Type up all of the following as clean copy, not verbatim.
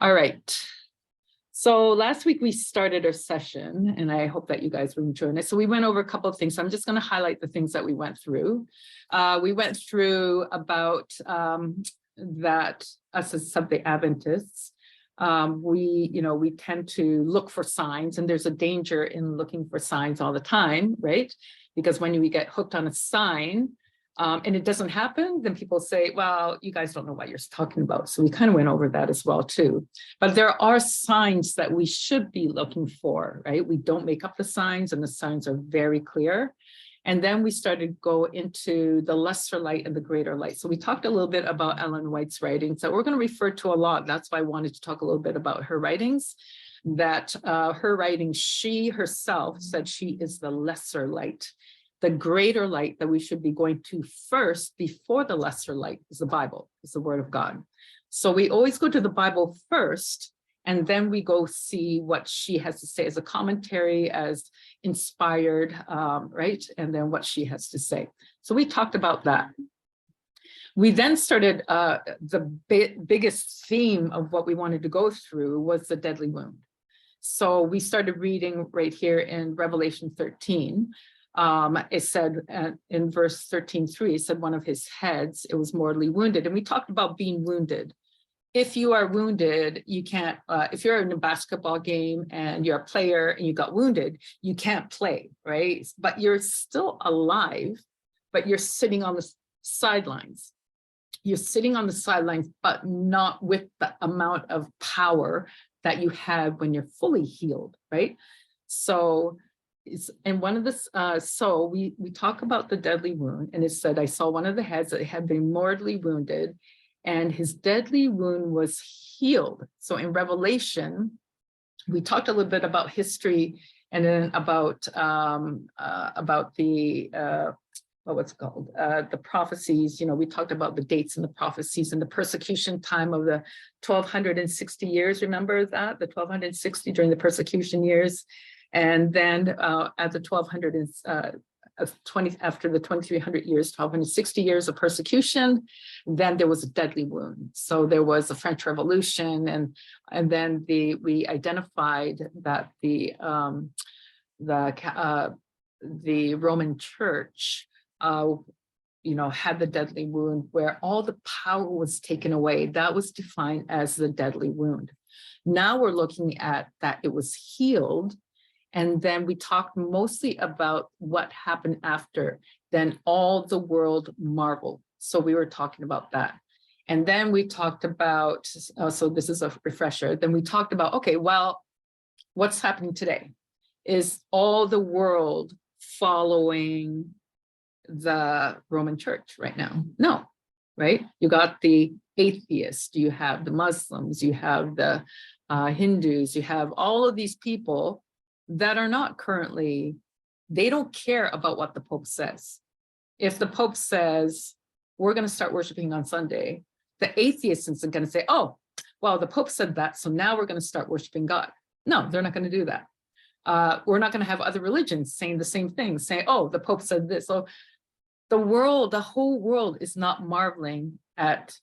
All right. So last week we started our session, and I hope that you guys were enjoying it. So we went over a couple of things. So I'm just going to highlight the things that we went through. We went through about that us as Seventh-day Adventists, we tend to look for signs, and there's a danger in looking for signs all the time, right? Because when we get hooked on a sign, and it doesn't happen, then people say, well, you guys don't know what you're talking about. So we kind of went over that as well too. But there are signs that we should be looking for, right? We don't make up the signs, and the signs are very clear. And then we started to go into the lesser light and the greater light. So we talked a little bit about Ellen White's writings that we're going to refer to a lot. That's why I wanted to talk a little bit about her writings, that her writings, she herself said she is the lesser light. The greater light that we should be going to first before the lesser light is the Bible, is the Word of God. So we always go to the Bible first, and then we go see what she has to say as a commentary, as inspired, right? And then what she has to say. So we talked about that. We then started, the biggest theme of what we wanted to go through was the deadly wound. So we started reading right here in Revelation 13. It said in verse 13:3, it said one of his heads, it was mortally wounded. And we talked about being wounded. If you are wounded, you can't, if you're in a basketball game and you're a player and you got wounded, you can't play, right? But you're still alive, but you're sitting on the sidelines. You're sitting on the sidelines, but not with the amount of power that you had when you're fully healed, right? So, and one of the, so we talk about the deadly wound, and it said, I saw one of the heads that had been mortally wounded, and his deadly wound was healed. So in Revelation, we talked a little bit about history, and then about the, what's it called? The prophecies. We talked about the dates and the prophecies and the persecution time of the 1260 years. Remember that? The 1260 during the persecution years. And then at the 1220, after the 2300 years, 1260 years of persecution, then there was a deadly wound. So there was a French Revolution, and then we identified that the Roman Church, had the deadly wound where all the power was taken away. That was defined as the deadly wound. Now we're looking at that it was healed. And then we talked mostly about what happened after. Then all the world marveled. So we were talking about that. And then we talked about, so this is a refresher. Then we talked about, okay, well, what's happening today? Is all the world following the Roman Church right now? No, right? You got the atheists, you have the Muslims, you have the Hindus, you have all of these people that are not currently, they don't care about what the Pope says. If the Pope says, we're going to start worshiping on Sunday, the atheist isn't going to say, oh, well, the Pope said that, so now we're going to start worshiping God. No, they're not going to do that. We're not going to have other religions saying the same thing, saying, oh, the Pope said this. So the whole world is not marveling at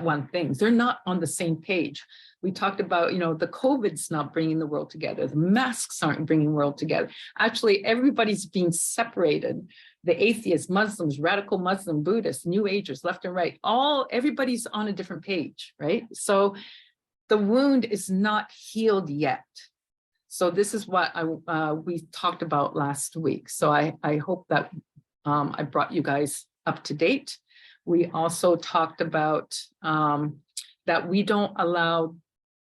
one thing. They're not on the same page. We talked about, the COVID's not bringing the world together. The masks aren't bringing the world together. Actually, everybody's being separated. The atheists, Muslims, radical Muslim, Buddhists, New Agers, left and right, everybody's on a different page, right? So the wound is not healed yet. So this is what we talked about last week. So I hope that I brought you guys up to date. We also talked about that we don't allow,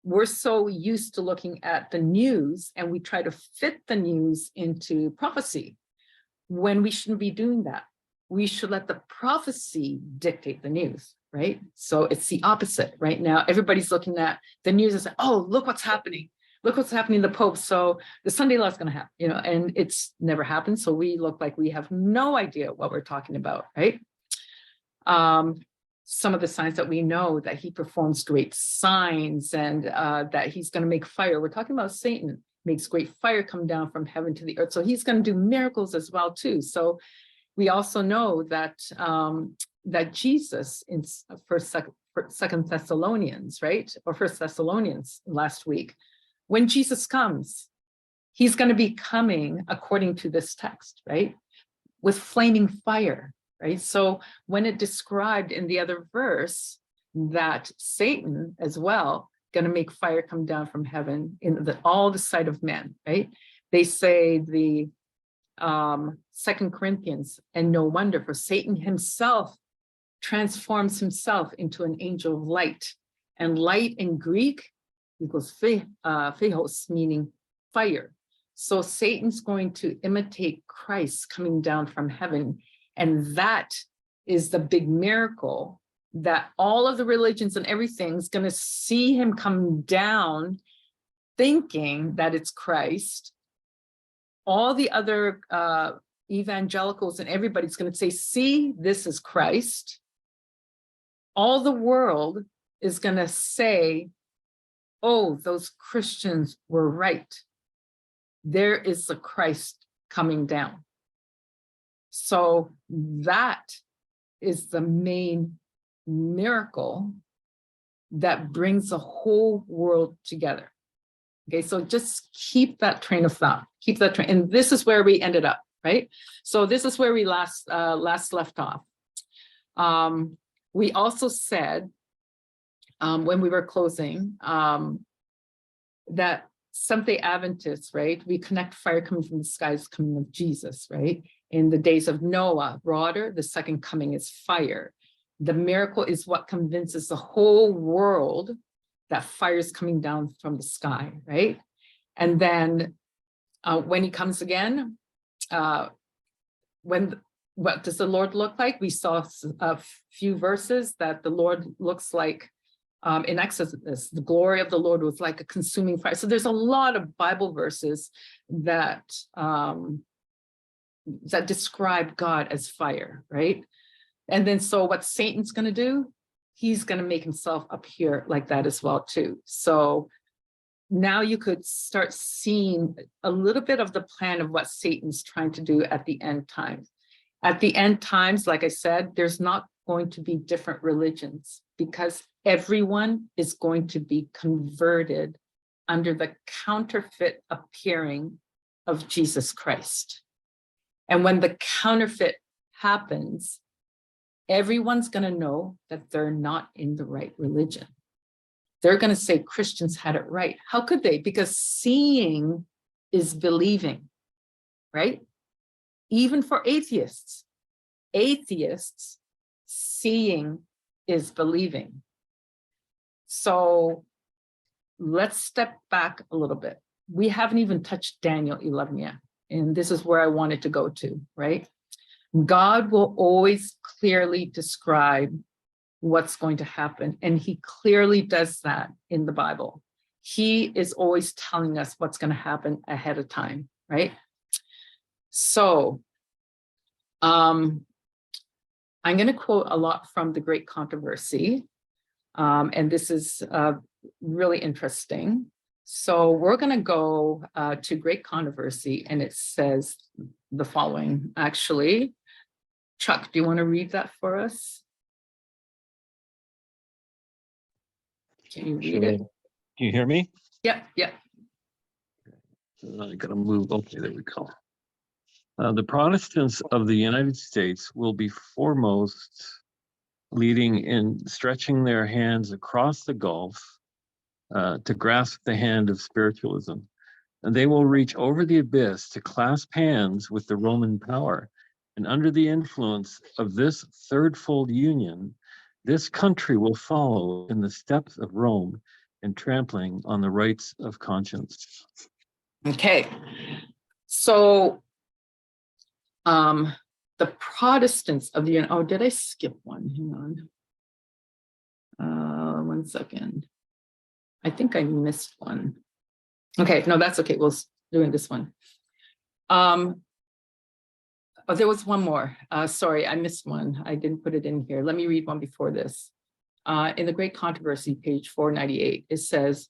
we're so used to looking at the news, and we try to fit the news into prophecy when we shouldn't be doing that. We should let the prophecy dictate the news, right? So it's the opposite right now. Everybody's looking at the news and saying, oh, look what's happening. Look what's happening to the Pope. So the Sunday law is going to happen, and it's never happened. So we look like we have no idea what we're talking about, right? Some of the signs that we know, that he performs great signs, and that he's going to make fire. We're talking about Satan makes great fire come down from heaven to the earth. So he's going to do miracles as well too. So we also know that that Jesus in Second Thessalonians, right? Or First Thessalonians last week, when Jesus comes, he's going to be coming according to this text, right? With flaming fire, right? So when it described in the other verse that Satan as well going to make fire come down from heaven in all the sight of men, right? They say the 2 Corinthians, and no wonder, for Satan himself transforms himself into an angel of light. And light in Greek equals phehos, meaning fire. So Satan's going to imitate Christ coming down from heaven. And that is the big miracle, that all of the religions and everything is going to see him come down thinking that it's Christ. All the other evangelicals and everybody's going to say, see, this is Christ. All the world is going to say, oh, those Christians were right. There is the Christ coming down. So that is the main miracle that brings the whole world together. Okay, so just keep that train of thought, keep that train. And this is where we ended up, right? So this is where we last left off. We also said when we were closing that Seventh-day Adventists, right? We connect fire coming from the skies, coming of Jesus, right? In the days of Noah, water, the second coming is fire. The miracle is what convinces the whole world that fire is coming down from the sky, right? And then when he comes again, what does the Lord look like? We saw a few verses that the Lord looks like in Exodus. The glory of the Lord was like a consuming fire. So there's a lot of Bible verses that that describe God as fire, right? And then so what Satan's going to do, he's going to make himself appear like that as well too. So now you could start seeing a little bit of the plan of what Satan's trying to do at the end times. At the end times, like I said, there's not going to be different religions because everyone is going to be converted under the counterfeit appearing of Jesus Christ. And when the counterfeit happens, everyone's going to know that they're not in the right religion. They're going to say Christians had it right. How could they? Because seeing is believing, right? Even for atheists, seeing is believing. So let's step back a little bit. We haven't even touched Daniel 11 yet. And this is where I wanted to go to, right? God will always clearly describe what's going to happen. And he clearly does that in the Bible. He is always telling us what's going to happen ahead of time, right? So I'm going to quote a lot from The Great Controversy. And this is really interesting. So we're going to go to Great Controversy, and it says the following, actually. Chuck, do you want to read that for us? Can you read it? Can you hear me? Yep. I gotta move. Okay, there we go. The Protestants of the United States will be foremost, leading in stretching their hands across the gulf to grasp the hand of spiritualism. And they will reach over the abyss to clasp hands with the Roman power. And under the influence of this third-fold union, this country will follow in the steps of Rome in trampling on the rights of conscience. Okay. So the Protestants of the, oh, did I skip one? Hang on. 1 second. I think I missed one. Okay, no, that's okay. We'll do this one. Oh, there was one more. Sorry, I missed one. I didn't put it in here. Let me read one before this. In the Great Controversy, page 498, it says,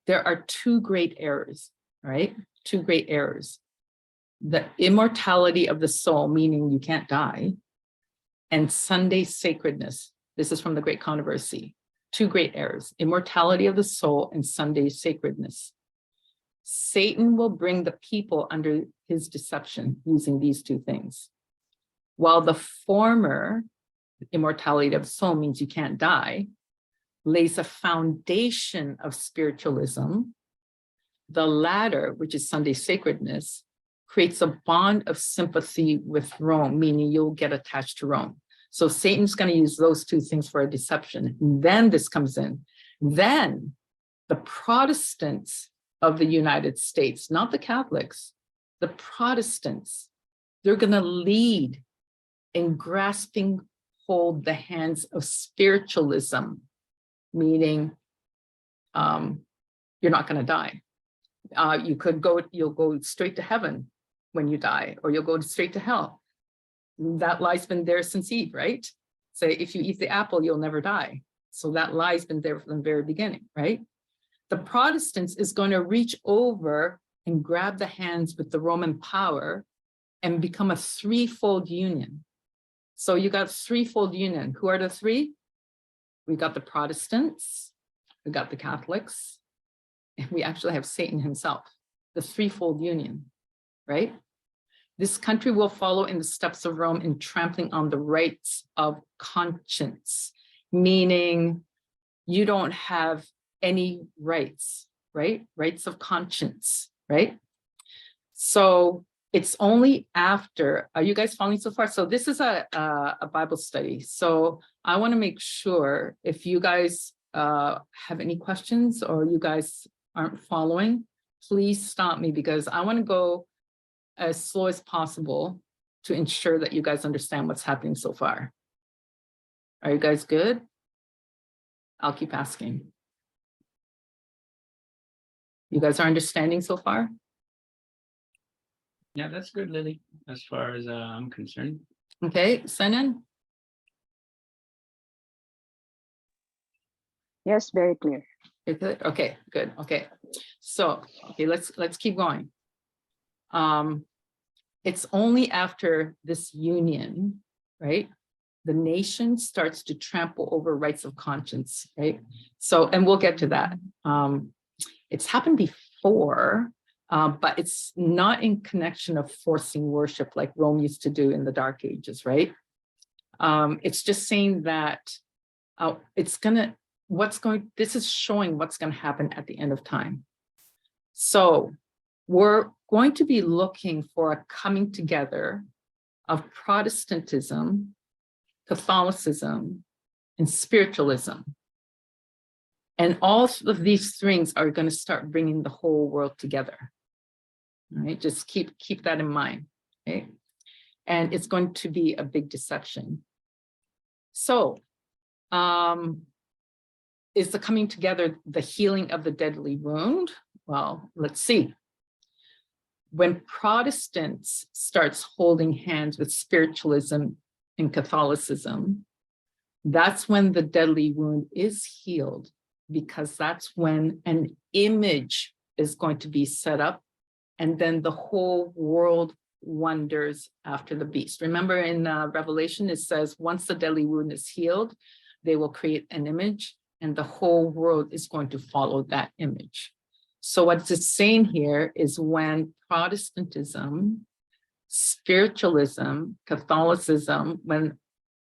there are two great errors, right? Two great errors. The immortality of the soul, meaning you can't die, and Sunday sacredness. This is from the Great Controversy. Two great errors, immortality of the soul and Sunday sacredness. Satan will bring the people under his deception using these two things. While the former, immortality of the soul, means you can't die, lays a foundation of spiritualism. The latter, which is Sunday sacredness, creates a bond of sympathy with Rome, meaning you'll get attached to Rome. So Satan's going to use those two things for a deception. Then this comes in. Then the Protestants of the United States, not the Catholics, the Protestants, they're going to lead in grasping hold the hands of spiritualism, meaning you're not going to die. You'll go straight to heaven when you die, or you'll go straight to hell. That lie's been there since Eve, right? So if you eat the apple, you'll never die. So that lie's been there from the very beginning, right? The Protestants is going to reach over and grab the hands with the Roman power and become a threefold union. So you got threefold union. Who are the three? We got the Protestants, we got the Catholics, and we actually have Satan himself, the threefold union, right? This country will follow in the steps of Rome in trampling on the rights of conscience, meaning you don't have any rights, right? Rights of conscience, right? So it's only after, are you guys following so far? So this is a Bible study. So I want to make sure if you guys have any questions or you guys aren't following, please stop me, because I want to go as slow as possible to ensure that you guys understand what's happening so far. Are you guys good? I'll keep asking. You guys are understanding so far? Yeah, that's good, Lily, as far as I'm concerned. Okay, Senan? Yes, very clear. You're good? Okay, good. Okay. So, okay, let's keep going. It's only after this union, right? The nation starts to trample over rights of conscience, right? So, and we'll get to that. It's happened before, but it's not in connection of forcing worship like Rome used to do in the Dark Ages, right? It's just saying that this is showing what's going to happen at the end of time. So we're going to be looking for a coming together of Protestantism, Catholicism, and spiritualism. And all of these things are going to start bringing the whole world together. All right, just keep that in mind. Okay, and it's going to be a big deception. So, is the coming together the healing of the deadly wound? Well, let's see. When Protestants starts holding hands with spiritualism and Catholicism, that's when the deadly wound is healed, because that's when an image is going to be set up, and then the whole world wonders after the beast. Remember in Revelation, it says, once the deadly wound is healed, they will create an image, and the whole world is going to follow that image. So what it's saying here is when Protestantism, spiritualism, Catholicism, when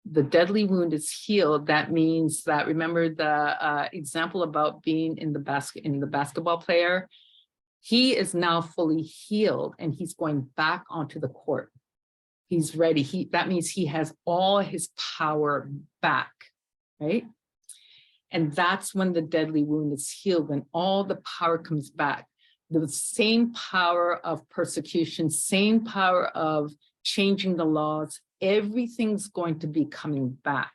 the deadly wound is healed, that means that, remember the example about being in the basketball player, he is now fully healed and he's going back onto the court. He's ready. That means he has all his power back, right? And that's when the deadly wound is healed, when all the power comes back. The same power of persecution, same power of changing the laws, everything's going to be coming back.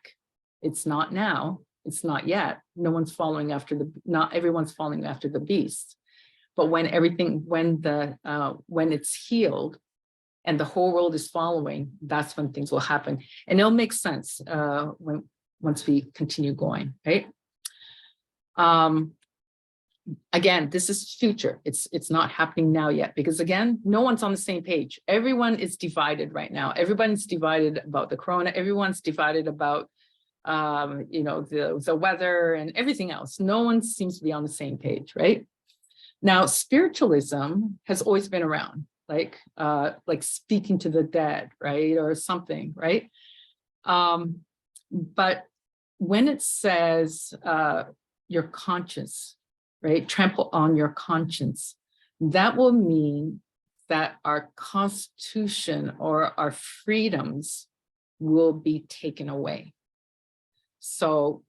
It's not now, it's not yet. Not everyone's following after the beast. But when it's healed and the whole world is following, that's when things will happen. And it'll make sense once we continue going, right? Again, this is future. It's not happening now yet, because again, no one's on the same page. Everyone is divided right now. Everyone's divided about the corona. Everyone's divided about the weather and everything else. No one seems to be on the same page, right? Now, spiritualism has always been around, like speaking to the dead, right? Or something, right? But when it says your conscience, right? Trample on your conscience, that will mean that our constitution or our freedoms will be taken away. So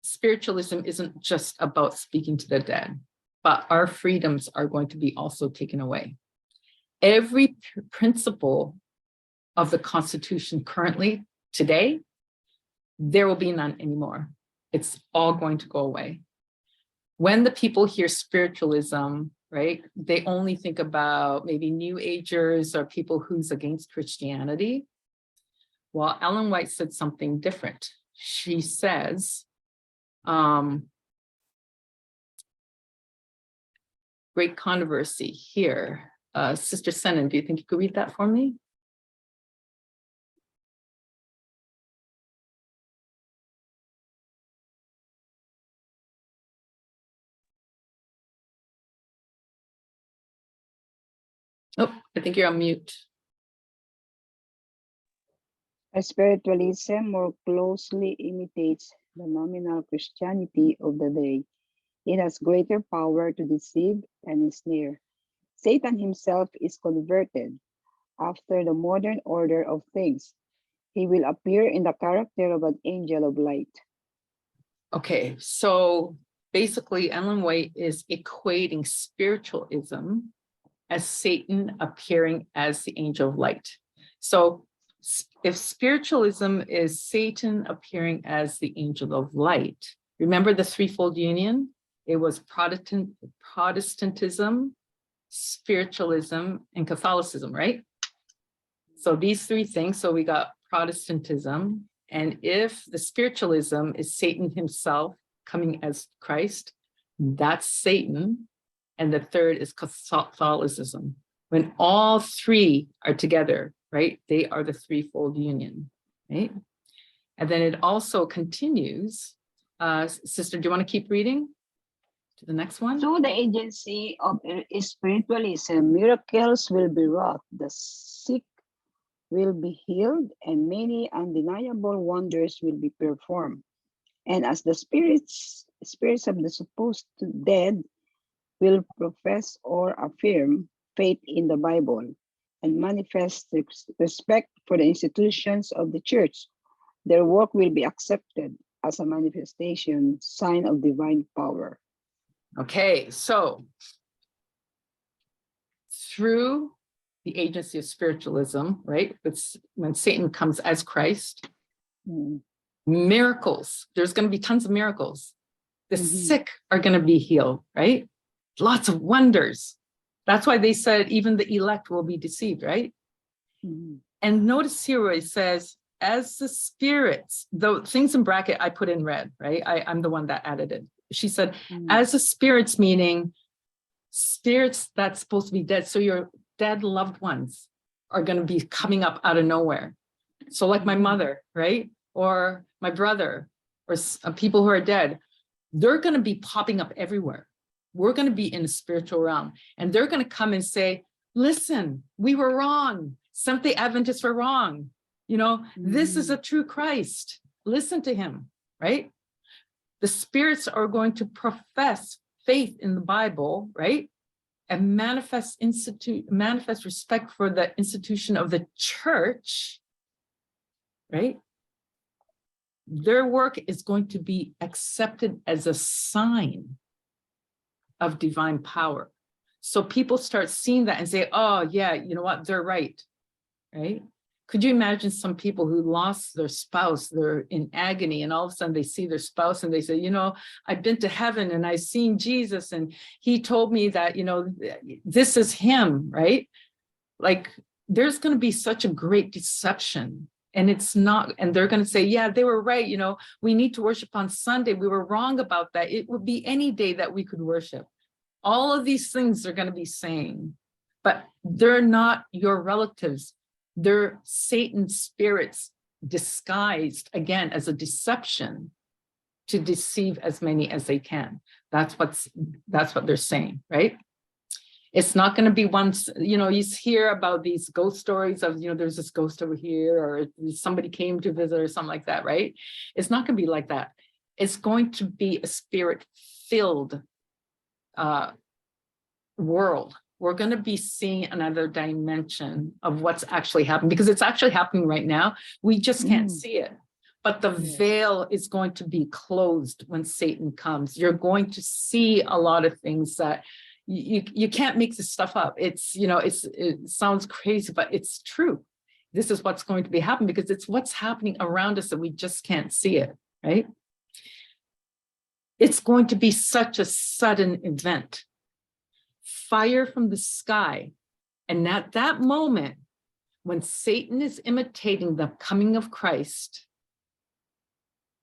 spiritualism isn't just about speaking to the dead, but our freedoms are going to be also taken away. Every principle of the Constitution currently, today, there will be none anymore. It's all going to go away. When the people hear spiritualism, right, they only think about maybe New Agers or people who's against Christianity. Well, Ellen White said something different. She says, great controversy here. Sister Senan, do you think you could read that for me? Oh, I think you're on mute. Spiritualism more closely imitates the nominal Christianity of the day. It has greater power to deceive and ensnare. Satan himself is converted after the modern order of things. He will appear in the character of an angel of light. Okay, so basically Ellen White is equating spiritualism as Satan appearing as the angel of light. So if spiritualism is Satan appearing as the angel of light, remember the threefold union? It was Protestantism, spiritualism, and Catholicism, right? So these three things, so we got Protestantism, and if the spiritualism is Satan himself coming as Christ, that's Satan. And the third is Catholicism. When all three are together, right, they are the threefold union, right? And then it also continues. Sister, do you want to keep reading to the next one? Through the agency of spiritualism, miracles will be wrought, the sick will be healed, and many undeniable wonders will be performed. And as the spirits of the supposed dead will profess or affirm faith in the Bible and manifest respect for the institutions of the church, their work will be accepted as a manifestation, sign of divine power. Okay, so through the agency of spiritualism, right? It's when Satan comes as Christ, miracles, there's going to be tons of miracles. The sick are going to be healed, right? Lots of wonders. That's why they said even the elect will be deceived, right? And notice here where it says, as the spirits, the things in bracket I put in red, right? I'm the one that added it. She said, as the spirits, meaning spirits that's supposed to be dead. So your dead loved ones are going to be coming up out of nowhere. So like my mother, right? Or my brother, or people who are dead, they're going to be popping up everywhere. We're going to be in the spiritual realm, and they're going to come and say, listen, we were wrong. Seventh-day Adventists were wrong. You know, this is a true Christ. Listen to him, right? The spirits are going to profess faith in the Bible, right? And manifest respect for the institution of the church, right? Their work is going to be accepted as a sign of divine power. So people start seeing that and say, oh yeah, you know what, they're right, right? Could you imagine some people who lost their spouse, they're in agony, and all of a sudden they see their spouse and they say, you know, I've been to heaven and I've seen Jesus and he told me that, you know, this is him, right? Like there's going to be such a great deception. And it's not, and they're going to say, yeah, they were right. You know, we need to worship on Sunday. We were wrong about that. It would be any day that we could worship. All of these things they're going to be saying, but they're not your relatives. They're Satan's spirits disguised again as a deception to deceive as many as they can. That's what they're saying, right? It's not going to be once, you know, you hear about these ghost stories of, you know, there's this ghost over here, or somebody came to visit or something like that, right? It's not going to be like that. It's going to be a spirit-filled world. We're going to be seeing another dimension of what's actually happening, because it's actually happening right now. We just can't see it. But the veil is going to be closed when Satan comes. You're going to see a lot of things that you can't make this stuff up. It's, you know, it sounds crazy, but it's true. This is what's going to be happening because it's what's happening around us that we just can't see it, right? It's going to be such a sudden event. Fire from the sky. And at that moment, when Satan is imitating the coming of Christ,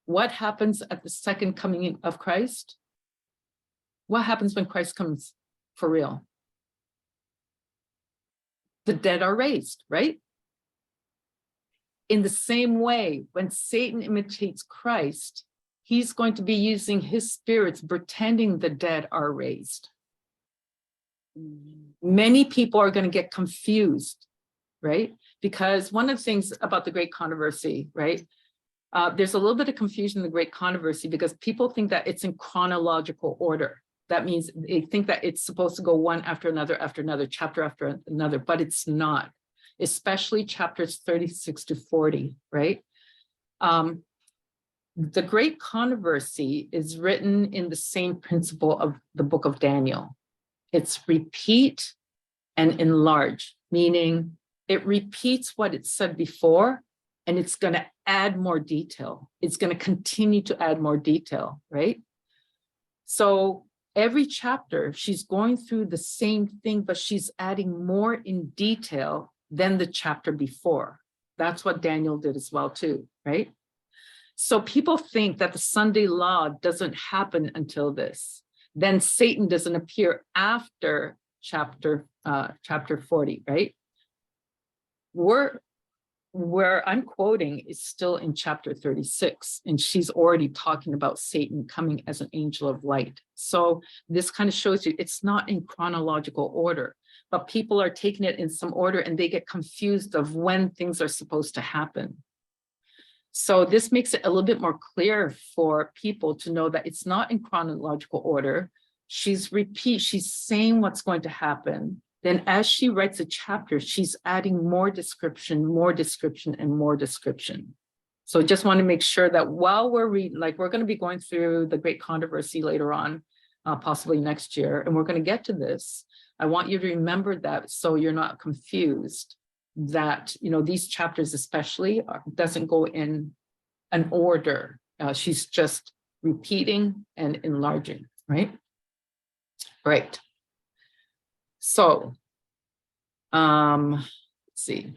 what happens at the second coming of Christ? What happens when Christ comes for real? The dead are raised, right? In the same way, when Satan imitates Christ, he's going to be using his spirits, pretending the dead are raised. Many people are going to get confused, right? Because one of the things about the Great Controversy, right? There's a little bit of confusion in the Great Controversy because people think that it's in chronological order. That means they think that it's supposed to go one after another, chapter after another, but it's not, especially chapters 36 to 40, right? The Great Controversy is written in the same principle of the book of Daniel. It's repeat and enlarge, meaning it repeats what it said before, and it's going to add more detail. It's going to continue to add more detail, right? So every chapter, she's going through the same thing, but she's adding more in detail than the chapter before. That's what Daniel did as well too, right? So people think that the Sunday law doesn't happen until this. Then Satan doesn't appear after chapter 40, right? Where I'm quoting is still in chapter 36, and she's already talking about Satan coming as an angel of light. So this kind of shows you it's not in chronological order, but people are taking it in some order and they get confused of when things are supposed to happen. So this makes it a little bit more clear for people to know that it's not in chronological order. She's saying what's going to happen. Then as she writes a chapter, she's adding more description, and more description. So just want to make sure that while we're reading, like we're going to be going through the Great Controversy later on, possibly next year, and we're going to get to this. I want you to remember that so you're not confused that, you know, these chapters especially doesn't go in an order. She's just repeating and enlarging, right? Right. So, let's see.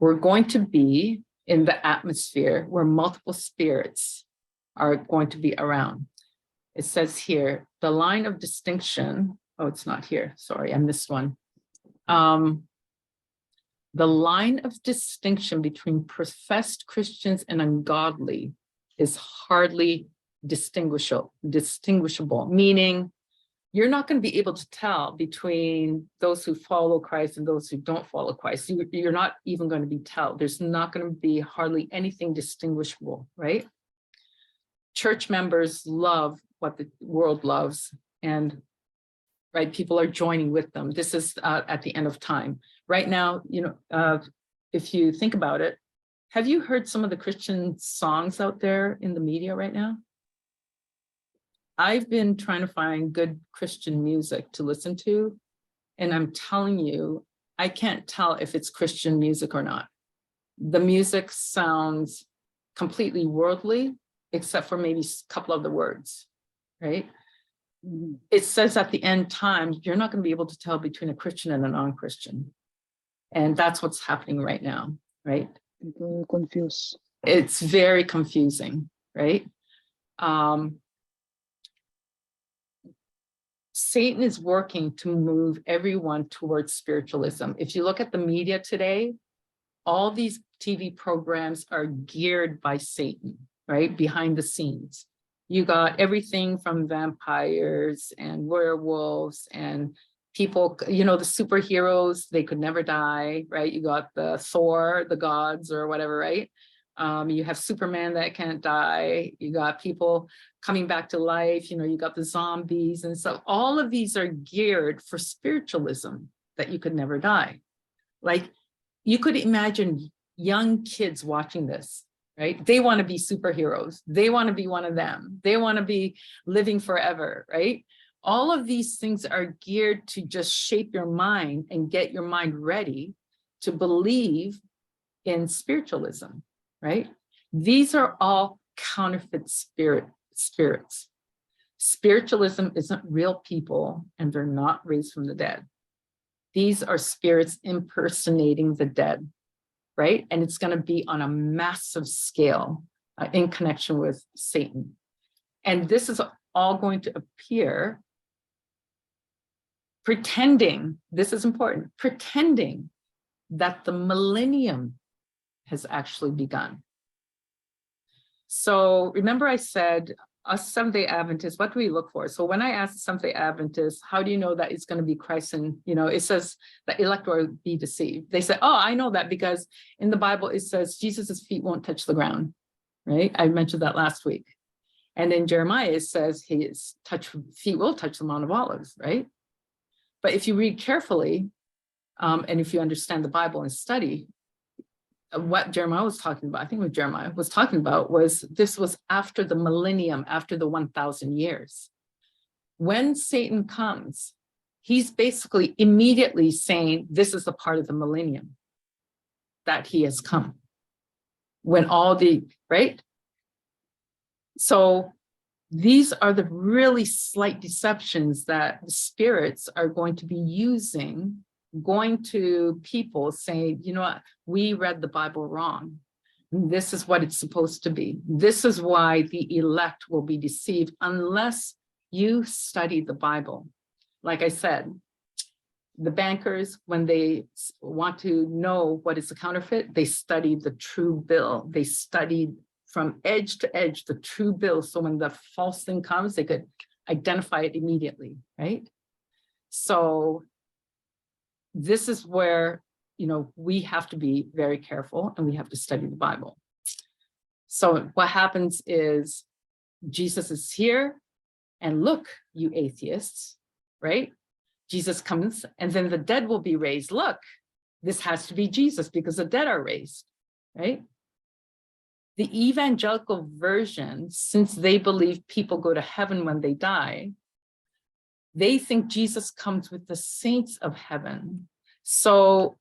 We're going to be in the atmosphere where multiple spirits are going to be around. It says here, the line of distinction. Oh, it's not here. Sorry, I missed one. The line of distinction between professed Christians and ungodly is hardly distinguishable, meaning you're not going to be able to tell between those who follow Christ and those who don't follow Christ. You're not even going to be told. There's not going to be hardly anything distinguishable, right? Church members love what the world loves, and right, people are joining with them. This is at the end of time. Right now, you know, if you think about it, have you heard some of the Christian songs out there in the media right now? I've been trying to find good Christian music to listen to, and I'm telling you, I can't tell if it's Christian music or not. The music sounds completely worldly, except for maybe a couple of the words, right? It says at the end time, you're not going to be able to tell between a Christian and a non-Christian. And that's what's happening right now, right? People are confused. It's very confusing, right? Satan is working to move everyone towards spiritualism. If you look at the media today, all these TV programs are geared by Satan, right? Behind the scenes. You got everything from vampires and werewolves and people, you know, the superheroes, they could never die, right? You got the Thor, the gods or whatever, right? You have Superman that can't die. You got people coming back to life, you know, you got the zombies. And so all of these are geared for spiritualism, that you could never die. Like, you could imagine young kids watching this, right? They want to be superheroes. They want to be one of them. They want to be living forever, right? All of these things are geared to just shape your mind and get your mind ready to believe in spiritualism, right? These are all counterfeit spirits. Spiritualism isn't real people, and they're not raised from the dead. These are spirits impersonating the dead, right? And it's going to be on a massive scale in connection with Satan. And this is all going to appear pretending, this is important, pretending that the millennium has actually begun. So remember I said, us Seventh-day Adventists, what do we look for? So when I asked Seventh-day Adventists, how do you know that it's going to be Christ? And, you know, it says the elect will be deceived. They said, oh, I know that because in the Bible, it says Jesus's feet won't touch the ground, right? I mentioned that last week. And in Jeremiah, it says his feet will touch the Mount of Olives, right? But if you read carefully, and if you understand the Bible and study, what Jeremiah was talking about, I think what Jeremiah was talking about was this was after the millennium, after the 1,000 years. When Satan comes, he's basically immediately saying, this is the part of the millennium that he has come. When all the, right? So these are the really slight deceptions that the spirits are going to be using, going to people saying, you know what, we read the Bible wrong. This is what it's supposed to be. This is why the elect will be deceived unless you study the Bible. Like I said, the bankers, when they want to know what is a counterfeit, they study the true bill. They studied from edge to edge the true bill. So when the false thing comes, they could identify it immediately, right? So this is where, you know, we have to be very careful and we have to study the Bible. So what happens is Jesus is here and look, you atheists, right? Jesus comes and then the dead will be raised. Look, this has to be Jesus because the dead are raised, right? The evangelical version, since they believe people go to heaven when they die, they think Jesus comes with the saints of heaven. So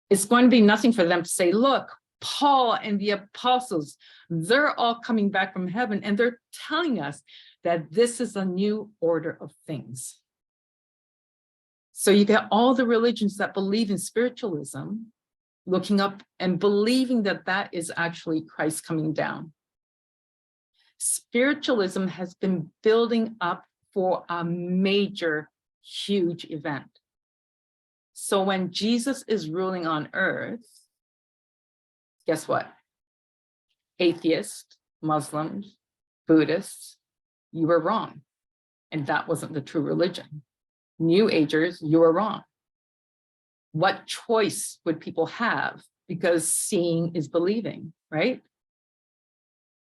it's going to be nothing for them to say, look, Paul and the apostles, they're all coming back from heaven and they're telling us that this is a new order of things. So you get all the religions that believe in spiritualism, looking up and believing that that is actually Christ coming down. Spiritualism has been building up for a major, huge event. So when Jesus is ruling on earth, guess what? Atheists, Muslims, Buddhists, you were wrong. And that wasn't the true religion. New Agers, you were wrong. What choice would people have? Because seeing is believing, right?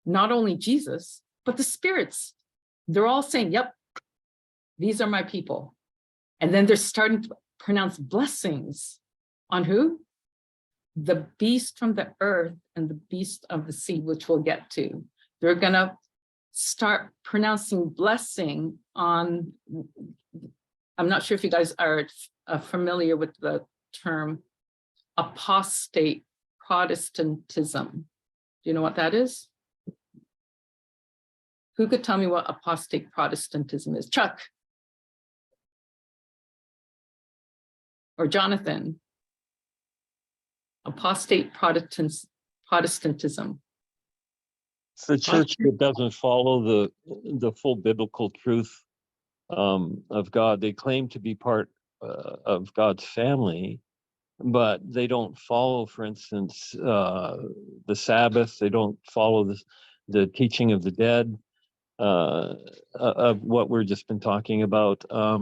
Not only Jesus, but the spirits. They're all saying, yep, these are my people. And then they're starting to pronounce blessings on who? The beast from the earth and the beast of the sea, which we'll get to. They're going to start pronouncing blessing on, I'm not sure if you guys are familiar with the term apostate Protestantism. Do you know what that is? Who could tell me what apostate Protestantism is? Chuck. Or Jonathan. Apostate Protestantism. It's the church that doesn't follow the full biblical truth of God. They claim to be part of God's family, but they don't follow, for instance, the Sabbath. They don't follow the teaching of the dead, of what we've just been talking about. A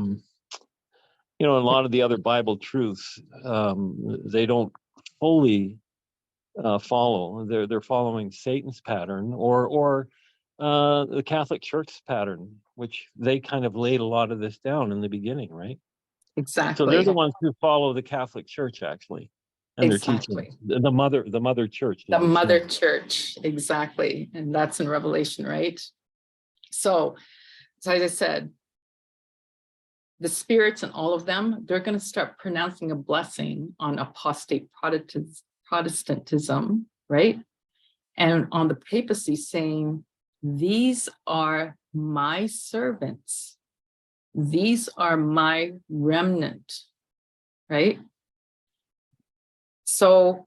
lot of the other Bible truths, they don't fully follow. They're following Satan's pattern, or the Catholic Church's pattern, which they kind of laid a lot of this down in the beginning, right? So Exactly. they're the ones who follow the Catholic Church, actually, and their Exactly. teaching. The mother church. The as it's mother known. church, exactly. And that's in Revelation, right? So as I said, the spirits and all of them, they're going to start pronouncing a blessing on apostate Protestantism, right? And on the papacy saying, these are my servants. These are my remnant, right? So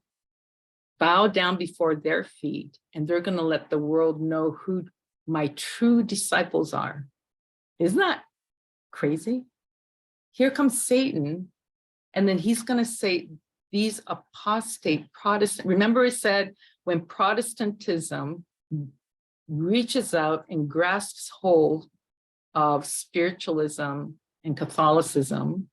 bow down before their feet, and they're going to let the world know who my true disciples are. Isn't that crazy? Here comes Satan, and then he's going to say, these apostate Protestant, remember it said, when Protestantism reaches out and grasps hold of spiritualism and Catholicism,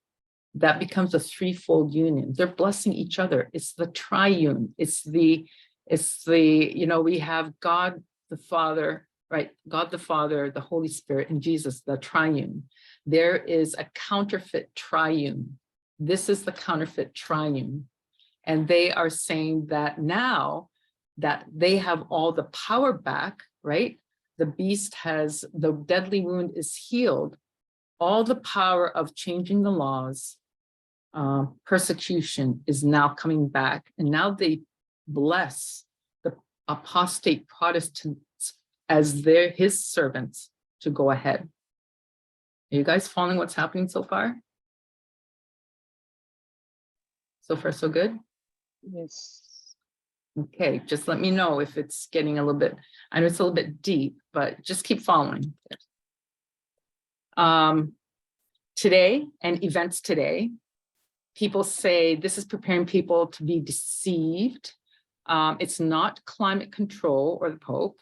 that becomes a threefold union. They're blessing each other. It's the triune. It's the, we have God the Father, right? God the Father, the Holy Spirit, and Jesus, the triune. There is a counterfeit triune. This is the counterfeit triune. And they are saying that now that they have all the power back, right? The beast has, the deadly wound is healed. All the power of changing the laws, persecution is now coming back. And now they bless the apostate Protestants as his servants to go ahead. Are you guys following what's happening so far? So far, so good? Yes. Okay, just let me know if it's getting a little bit, I know it's a little bit deep, but just keep following. Today and events today, people say this is preparing people to be deceived. It's not climate control or the Pope.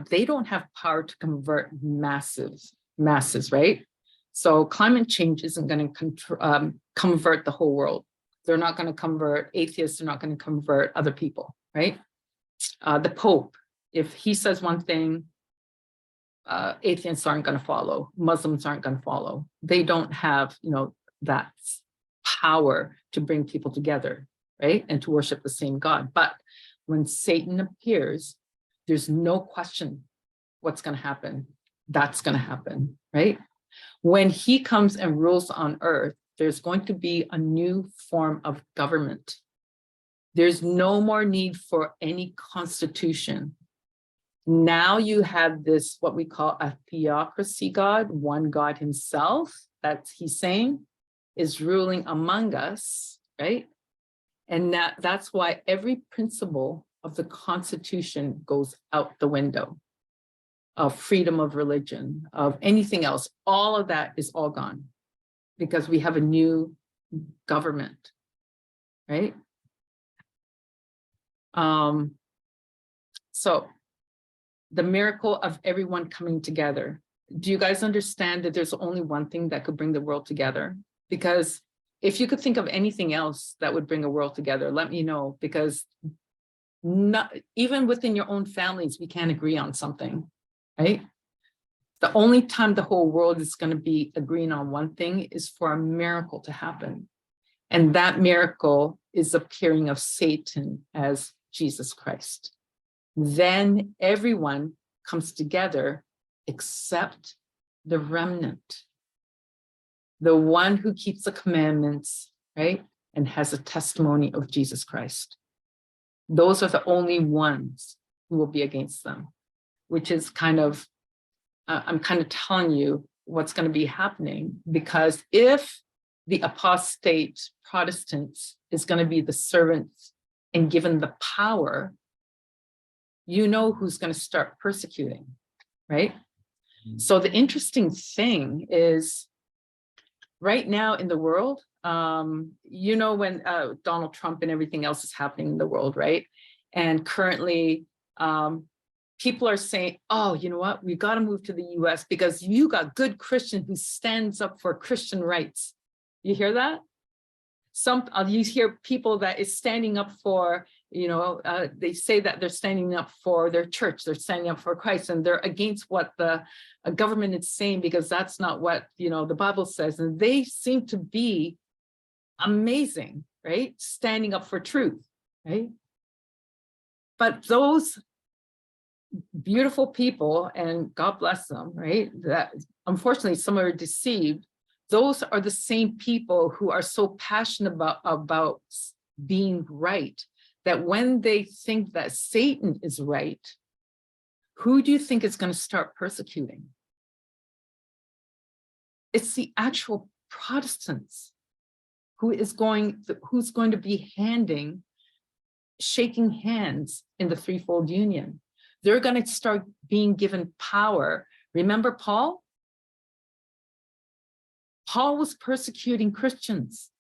They don't have power to convert masses, right? So climate change isn't going to convert the whole world. They're not going to convert atheists. They're not going to convert other people, right? The Pope, if he says one thing, atheists aren't going to follow. Muslims aren't going to follow. They don't have, that power to bring people together, right? And to worship the same God. But when Satan appears, there's no question what's going to happen. That's going to happen, right? When he comes and rules on earth, there's going to be a new form of government. There's no more need for any constitution. Now you have this, what we call a theocracy God, one God himself, that's he's saying, is ruling among us, right? And that's why every principle of the Constitution goes out the window, of freedom of religion, of anything else. All of that is all gone because we have a new government, right? So the miracle of everyone coming together. Do you guys understand that there's only one thing that could bring the world together? Because if you could think of anything else that would bring a world together, let me know, because even within your own families, we can't agree on something, right? The only time the whole world is going to be agreeing on one thing is for a miracle to happen. And that miracle is the appearing of Satan as Jesus Christ. Then everyone comes together except the remnant, the one who keeps the commandments, right? And has a testimony of Jesus Christ. Those are the only ones who will be against them, which is kind of, I'm kind of telling you what's going to be happening, because if the apostate Protestants is going to be the servants and given the power, you know who's going to start persecuting, right? So the interesting thing is right now in the world, you know, when Donald Trump and everything else is happening in the world, right? And currently, people are saying, oh, you know what, we got to move to the US because you got good Christian who stands up for Christian rights. You hear that? You hear people that is standing up for, you know, they say that they're standing up for their church, they're standing up for Christ, and they're against what the government is saying because that's not what, you know, the Bible says. And they seem to be amazing, right? Standing up for truth, right? But those beautiful people, and God bless them, right? That unfortunately some are deceived. Those are the same people who are so passionate about being right, that when they think that Satan is right, who do you think is going to start persecuting? It's the actual Protestants who's going to be shaking hands in the threefold union. They're going to start being given power. Remember Paul? Paul was persecuting Christians,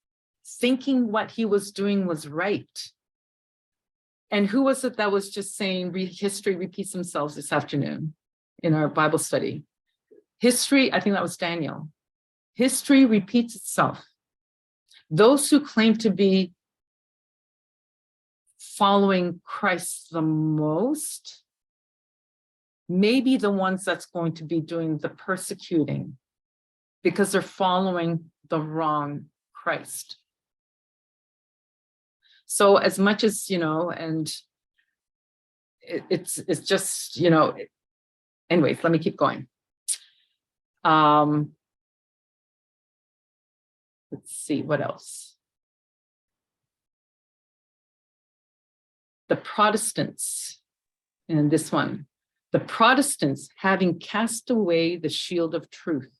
thinking what he was doing was right. And who was it that was just saying history repeats themselves this afternoon in our Bible study? History, I think that was Daniel. History repeats itself. Those who claim to be following Christ the most may be the ones that's going to be doing the persecuting because they're following the wrong Christ. So as much as, you know, and it's just, you know, anyways, let me keep going. Let's see, what else? The Protestants, and this one, the Protestants, having cast away the shield of truth,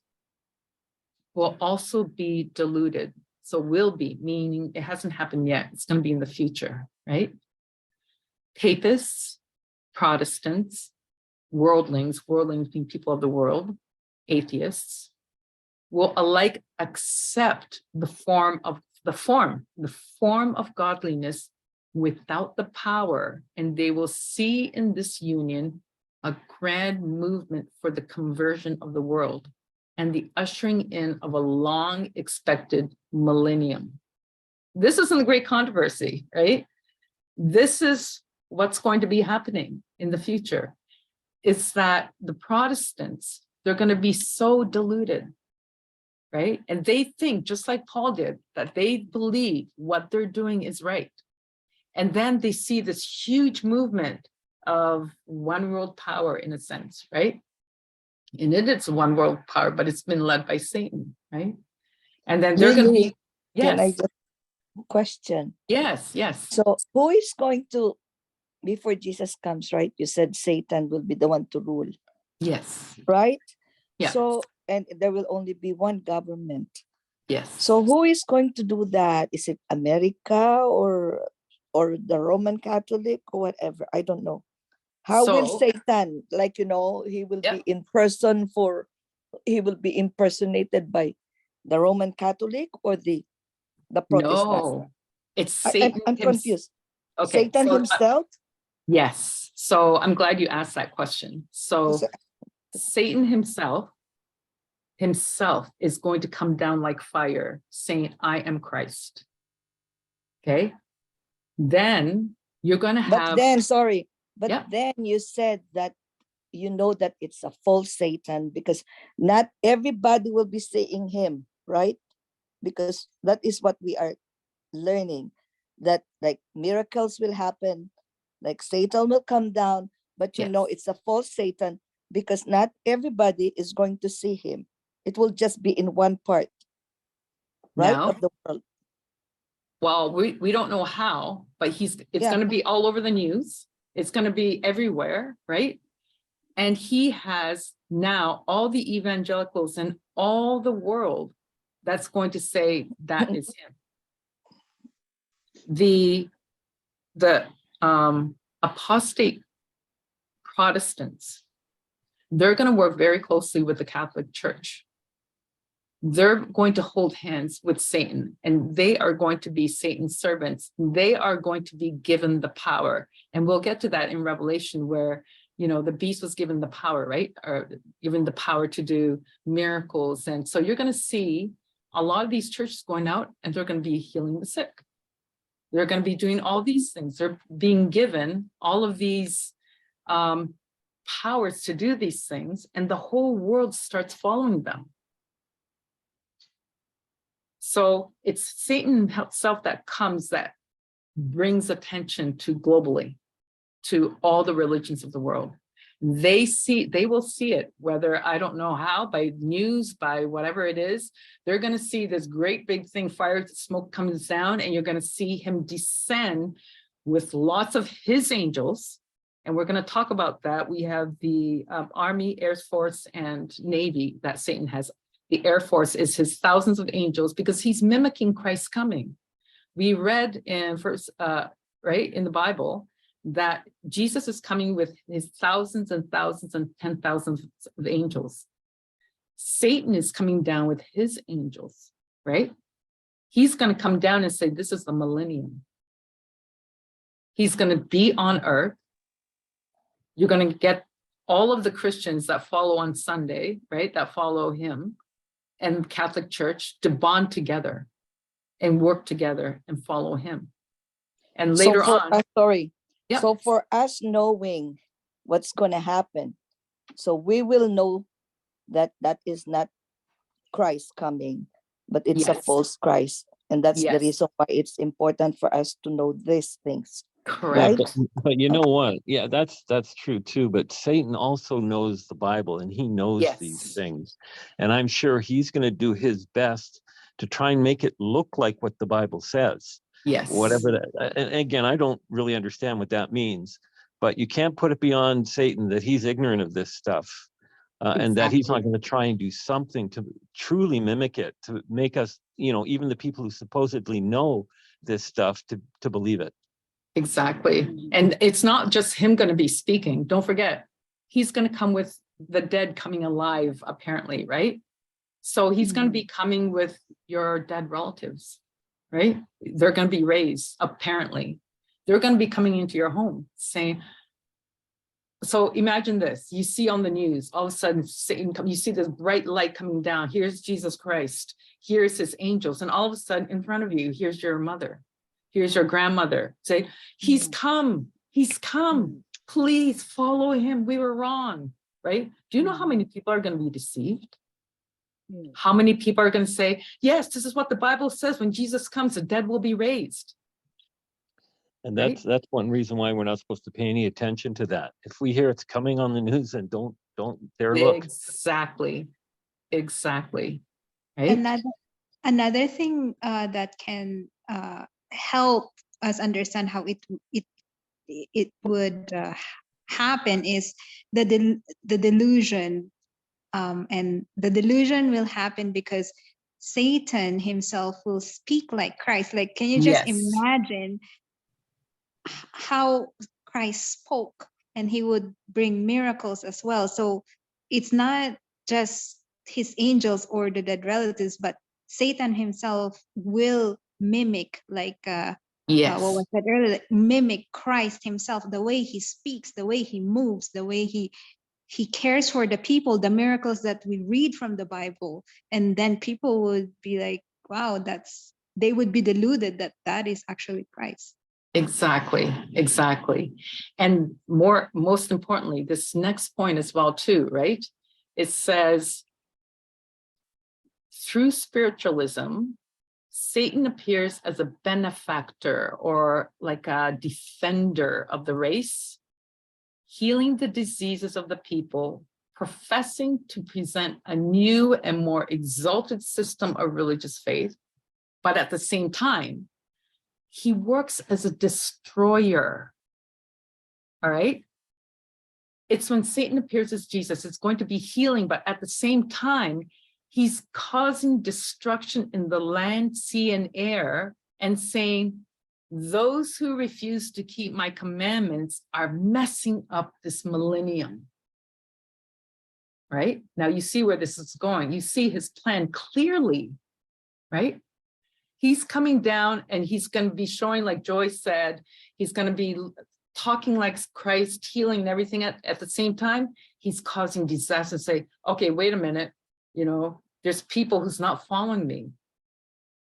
will also be deluded. So will be, meaning it hasn't happened yet. It's going to be in the future, right? Papists, Protestants, worldlings being people of the world, atheists, will alike accept the form of godliness without the power, and they will see in this union a grand movement for the conversion of the world and the ushering in of a long expected millennium. This isn't a great controversy, right? This is what's going to be happening in the future. It's that the Protestants, they're going to be so deluded, right? And they think, just like Paul did, that they believe what they're doing is right. And then they see this huge movement of one world power in a sense, right? And it's one world power, but it's been led by Satan, right? And then they're going to be, Can I yes, just question? yes. So who is going to, before Jesus comes, right? You said Satan will be the one to rule, Yes, right? yeah. So, and there will only be one government. yes. So who is going to do that? Is it America or the Roman Catholic or whatever? I don't know. How will So- Satan, like, you know, he will Yep. be he will be impersonated by the Roman Catholic or the Protestant? No, it's Satan. I'm confused. Okay, Satan so, himself? yes. So I'm glad you asked that question. So So- Satan himself is going to come down like fire, saying, I am Christ. Okay. Then you're going to have. But Yeah. then you said that you know that it's a false Satan because not everybody will be saying him, right? Because that is what we are learning, that like miracles will happen, like Satan will come down, but you know Yes. it's a false Satan because not everybody is going to see him. It will just be in one part, right, Now, of the world. well, we don't know how, but it's Yeah. going to be all over the news. It's going to be everywhere, right? And he has now all the evangelicals in all the world that's going to say that is him. The apostate Protestants, they're going to work very closely with the Catholic Church. They're going to hold hands with Satan, and they are going to be Satan's servants. They are going to be given the power. And we'll get to that in Revelation, where, you know, the beast was given the power, right? Or given the power to do miracles. And so you're going to see a lot of these churches going out, and they're going to be healing the sick. They're going to be doing all these things. They're being given all of these powers to do these things, and the whole world starts following them. So it's Satan himself that comes, that brings attention to globally, to all the religions of the world. They will see it, whether, I don't know how, by news, by whatever it is. They're going to see this great big thing, fire, smoke comes down, and you're going to see him descend with lots of his angels. And we're going to talk about that. We have the Army, Air Force, and Navy that Satan has. The Air Force is his thousands of angels, because he's mimicking Christ's coming. We read in right in the Bible that Jesus is coming with his thousands and thousands and 10,000s of angels. Satan is coming down with his angels, right? He's going to come down and say, this is the millennium. He's going to be on earth. You're going to get all of the Christians that follow on Sunday, right? That follow him, and Catholic Church to bond together and work together and follow him. And later on, Yep. So for us knowing what's going to happen, so we will know that that is not Christ coming, but it's a Yes. false Christ. And that's the Yes. reason why it's important for us to know these things. correct. Right? But you know what? Yeah, that's true too. But Satan also knows the Bible, and he knows these Yes. things. And I'm sure he's going to do his best to try and make it look like what the Bible says. Yes. Whatever that. And again, I don't really understand what that means. But you can't put it beyond Satan that he's ignorant of this stuff. And that he's not Exactly. going to try and do something to truly mimic it, to make us, even the people who supposedly know this stuff to believe it. Exactly. And it's not just him going to be speaking. Don't forget, he's going to come with the dead coming alive, apparently, right? So he's going to be coming with your dead relatives, right? They're going to be raised, apparently. They're going to be coming into your home saying, so imagine this, you see on the news, all of a sudden, Satan, you see this bright light coming down. Here's Jesus Christ. Here's his angels. And all of a sudden in front of you, here's your mother. Here's your grandmother. Say, he's come. He's come. Please follow him. We were wrong, right? Do you know how many people are going to be deceived? How many people are going to say, yes, this is what the Bible says. When Jesus comes, the dead will be raised. And Right? that's one reason why we're not supposed to pay any attention to that. If we hear it's coming on the news, then don't dare look. Exactly. Exactly. Right? Another thing that can help us understand how it would happen is the delusion, and the delusion will happen because Satan himself will speak like Christ. Like, can you just Yes. imagine how Christ spoke, and he would bring miracles as well? So it's not just his angels or the dead relatives, but Satan himself will mimic, like Yes. what was said earlier, mimic Christ himself, the way he speaks, the way he moves, the way he cares for the people, the miracles that we read from the Bible. And then people would be like, wow, they would be deluded that is actually Christ. Exactly, exactly. And most importantly, this next point as well too, right? It says, through spiritualism, Satan appears as a benefactor or like a defender of the race, healing the diseases of the people, professing to present a new and more exalted system of religious faith. But at the same time, he works as a destroyer. All right. It's when Satan appears as Jesus, it's going to be healing, but at the same time, he's causing destruction in the land, sea, and air, and saying, those who refuse to keep my commandments are messing up this millennium. right? Now you see where this is going. You see his plan clearly, right? He's coming down and he's going to be showing, like Joyce said, he's going to be talking like Christ, healing and everything at the same time. He's causing disaster. Say, okay, wait a minute, you know, there's people who's not following me.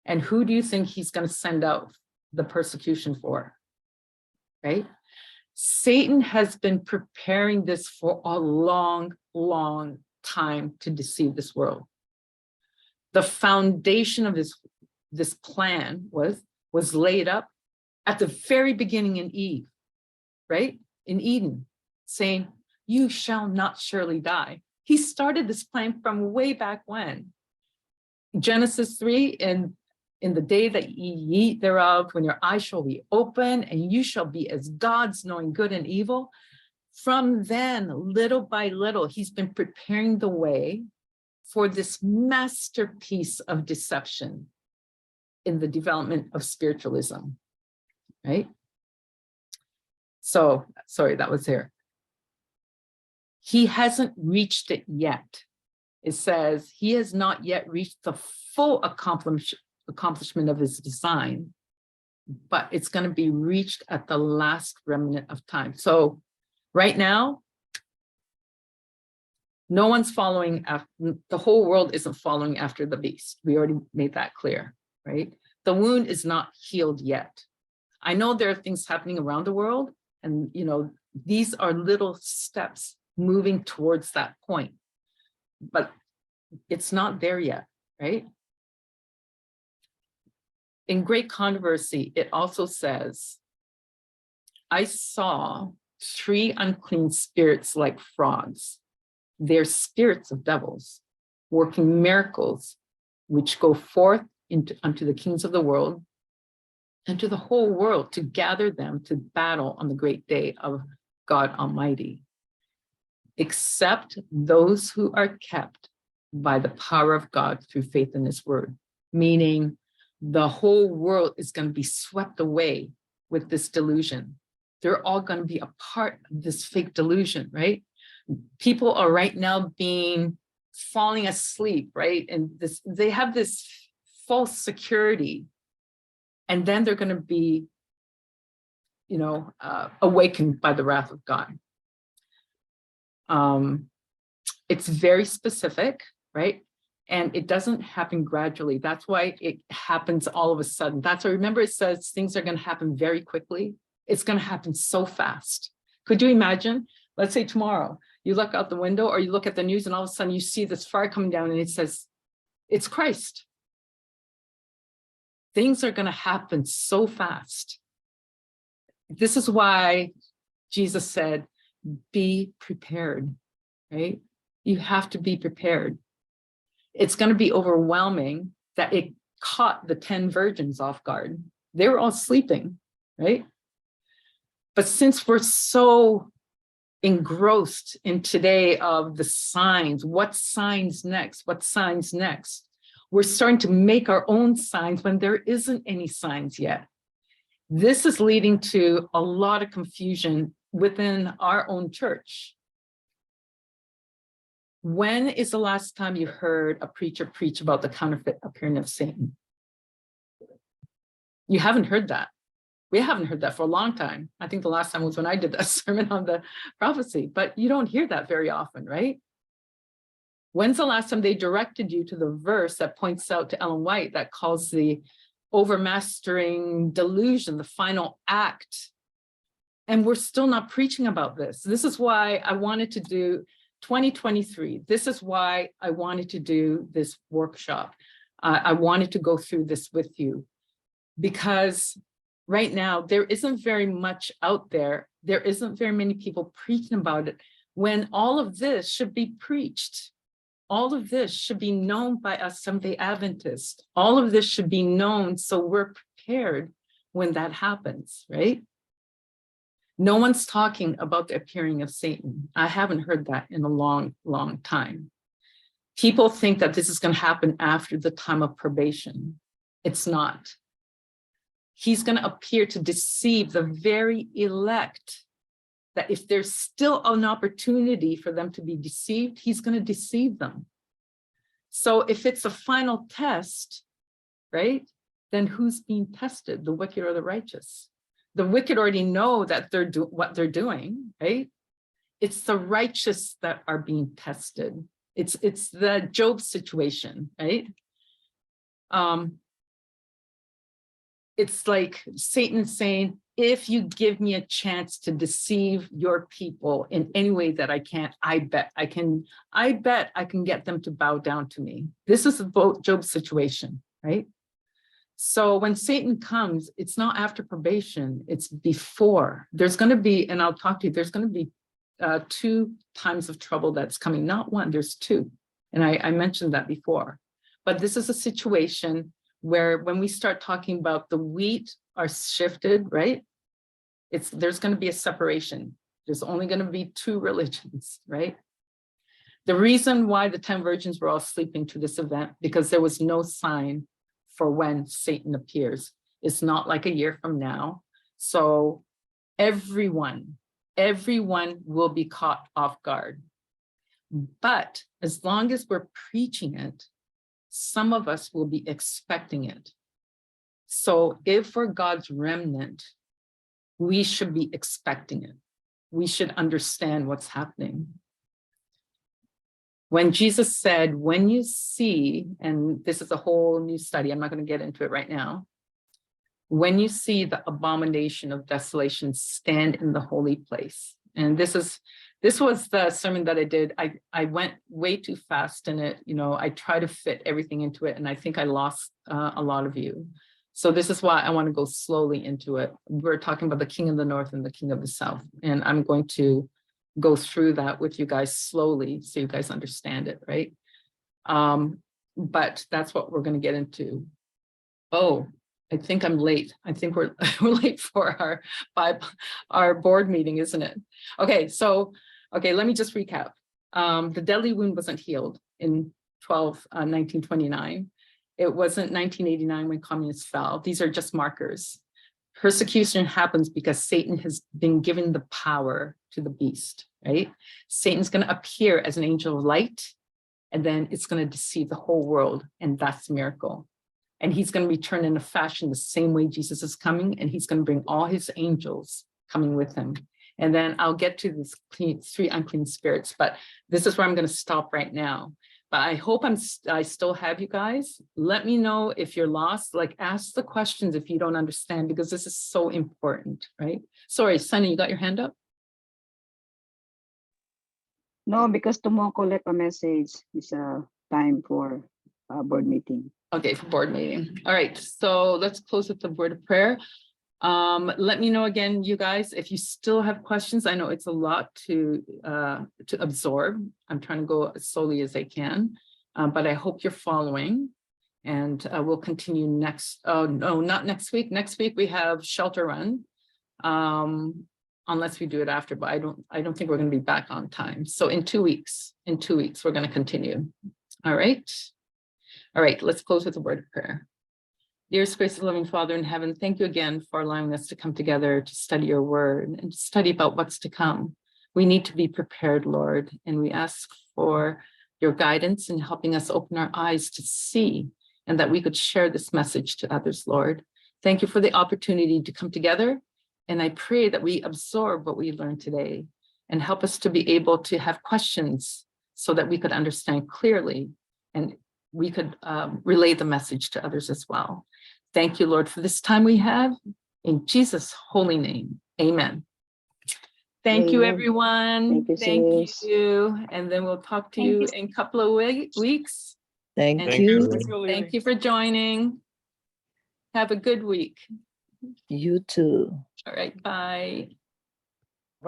And who do you think he's going to send out the persecution for? Right? Satan has been preparing this for a long, long time to deceive this world. The foundation of this plan was laid up at the very beginning in Eve, right? In Eden, saying, you shall not surely die. He started this plan from way back when. Genesis 3, in the day that ye eat thereof, when your eyes shall be open and you shall be as gods, knowing good and evil. From then, little by little, he's been preparing the way for this masterpiece of deception in the development of spiritualism, right? So, sorry, that was here. He hasn't reached it yet. It says he has not yet reached the full accomplishment of his design, but it's going to be reached at the last remnant of time. So right now, no one's following after, the whole world isn't following after the beast. We already made that clear, right? The wound is not healed yet. I know there are things happening around the world, and you know, these are little steps moving towards that point, but it's not there yet, right? In Great Controversy, it also says, I saw 3 unclean spirits like frogs. They're spirits of devils, working miracles, which go forth unto the kings of the world and to the whole world to gather them to battle on the great day of God Almighty, except those who are kept by the power of God through faith in his word, meaning the whole world is going to be swept away with this delusion. They're all going to be a part of this fake delusion, right? People are right now falling asleep, right? And they have this false security, and then they're going to be, you know, awakened by the wrath of God. It's very specific, right? And it doesn't happen gradually. That's why it happens all of a sudden. That's why, remember, it says things are going to happen very quickly. It's going to happen so fast. Could you imagine? Let's say tomorrow, you look out the window or you look at the news and all of a sudden you see this fire coming down and it says, it's Christ. Things are going to happen so fast. This is why Jesus said, be prepared, right? You have to be prepared. It's going to be overwhelming that it caught the 10 virgins off guard. They were all sleeping, right? But since we're so engrossed in today of the signs, what signs next? What signs next? We're starting to make our own signs when there isn't any signs yet. This is leading to a lot of confusion within our own church. When is the last time you heard a preacher preach about the counterfeit appearing of Satan? You haven't heard that. We haven't heard that for a long time. I think the last time was when I did that sermon on the prophecy, but you don't hear that very often, right? When's the last time they directed you to the verse that points out to Ellen White that calls the overmastering delusion the final act? And we're still not preaching about this. This is why I wanted to do 2023. This is why I wanted to do this workshop. I wanted to go through this with you because right now there isn't very much out there. There isn't very many people preaching about it when all of this should be preached. All of this should be known by us Seventh-day Adventists. All of this should be known so we're prepared when that happens, right? No one's talking about the appearing of Satan. I haven't heard that in a long, long time. People think that this is going to happen after the time of probation. It's not. He's going to appear to deceive the very elect that if there's still an opportunity for them to be deceived, he's going to deceive them. So if it's a final test, right, then who's being tested, the wicked or the righteous? The wicked already know that they're what they're doing, right? It's the righteous that are being tested. It's the Job situation, right? It's like Satan is saying, if you give me a chance to deceive your people in any way that I can, I bet I can get them to bow down to me. This is Job's situation, right? So when Satan comes, it's not after probation, it's before. There's going to be, and I'll talk to you, there's going to be 2 times of trouble that's coming, not one, there's 2. And I mentioned that before. But this is a situation where when we start talking about the wheat are shifted, right? There's going to be a separation. There's only going to be 2 religions, right? The reason why the 10 virgins were all sleeping to this event, because there was no sign for when Satan appears. It's not like a year from now. So everyone will be caught off guard. But as long as we're preaching it, some of us will be expecting it. So if we're God's remnant, we should be expecting it. We should understand what's happening. When Jesus said, when you see, and this is a whole new study, I'm not going to get into it right now. When you see the abomination of desolation stand in the holy place. And this was the sermon that I did. I went way too fast in it. You know, I try to fit everything into it, and I think I lost a lot of you. So this is why I want to go slowly into it. We're talking about the King of the North and the King of the South, and I'm going to go through that with you guys slowly so you guys understand it, right? But that's what we're going to get into. Oh, I think I'm late. I think we're late for our board meeting, isn't it? Okay, so let me just recap. The deadly wound wasn't healed in 1929. It wasn't 1989 when communists fell. These are just markers. Persecution happens because Satan has been given the power to the beast, right? Satan's going to appear as an angel of light, and then it's going to deceive the whole world, and that's a miracle. And he's going to return in a fashion the same way Jesus is coming, and he's going to bring all his angels coming with him. And then I'll get to these 3 unclean spirits, but this is where I'm going to stop right now. But I hope I still have you guys. Let me know if you're lost, like ask the questions if you don't understand, because this is so important, right? Sorry, Sunny, you got your hand up? No, because Tomoko left a message. It's time for a board meeting. Okay, for board meeting. All right, so let's close with the word of prayer. Let me know again, you guys, if you still have questions. I know it's a lot to absorb. I'm trying to go as slowly as I can, but I hope you're following. And we'll continue next. Oh no, not next week. Next week we have shelter run, unless we do it after. But I don't think we're going to be back on time. So in 2 weeks, we're going to continue. All right. Let's close with a word of prayer. Dearest gracious loving Father in heaven, thank you again for allowing us to come together to study your word and to study about what's to come. We need to be prepared, Lord, and we ask for your guidance in helping us open our eyes to see, and that we could share this message to others, Lord. Thank you for the opportunity to come together, and I pray that we absorb what we learned today and help us to be able to have questions so that we could understand clearly and we could relay the message to others as well. Thank you, Lord, for this time we have. In Jesus' holy name, amen. Thank you, Amen. everyone. Thank you, sis. you. And then we'll talk to Thank you you. in a couple of weeks. Thank And you. Thank you for joining. Have a good week. You too. All right, bye.